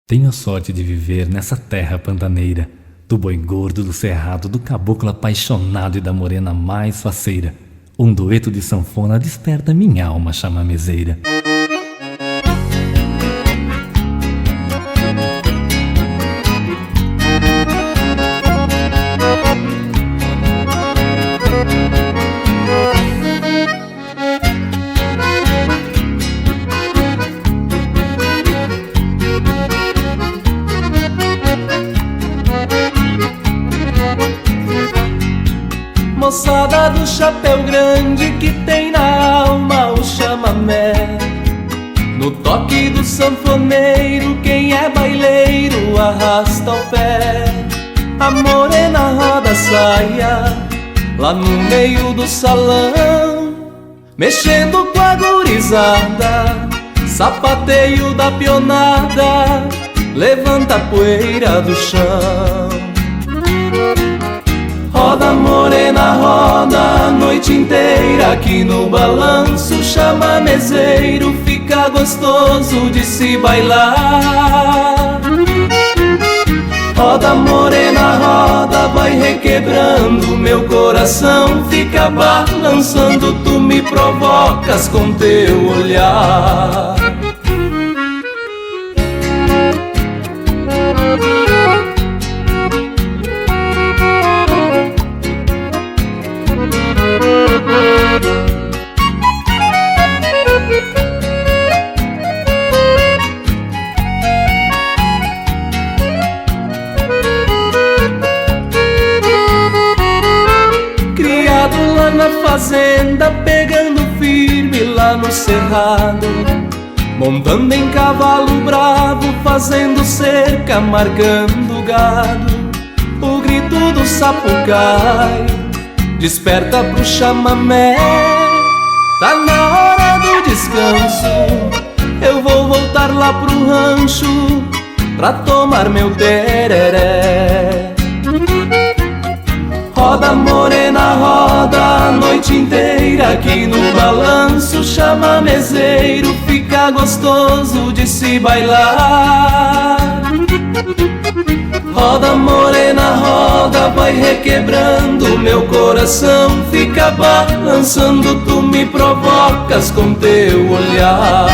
Tenho a sorte de viver nessa terra pantaneira, do boi gordo do cerrado, do caboclo apaixonado e da morena mais faceira. Um dueto de sanfona desperta minha alma chamamezeira. Moçada do chapéu grande que tem na alma o chamamé. No toque do sanfoneiro, quem é baileiro arrasta o pé. A morena roda a saia lá no meio do salão, mexendo com a gurizada, sapateio da pionada, levanta a poeira do chão. Roda morena, roda a noite inteira, aqui no balanço chamamezeiro fica gostoso de se bailar. Roda morena, roda, vai requebrando, meu coração fica balançando, tu me provocas com teu olhar. Criado lá na fazenda, pegando firme lá no cerrado, montando em cavalo bravo, fazendo cerca, marcando gado. O grito do sapucai desperta pro chamamé. Tá na hora do descanso, eu vou voltar lá pro rancho pra tomar meu tereré. Roda morena, roda a noite inteira, aqui no balanço chamamezeiro fica gostoso de se bailar. Roda morena, roda, vai requebrando, meu coração fica balançando, tu me provocas com teu olhar.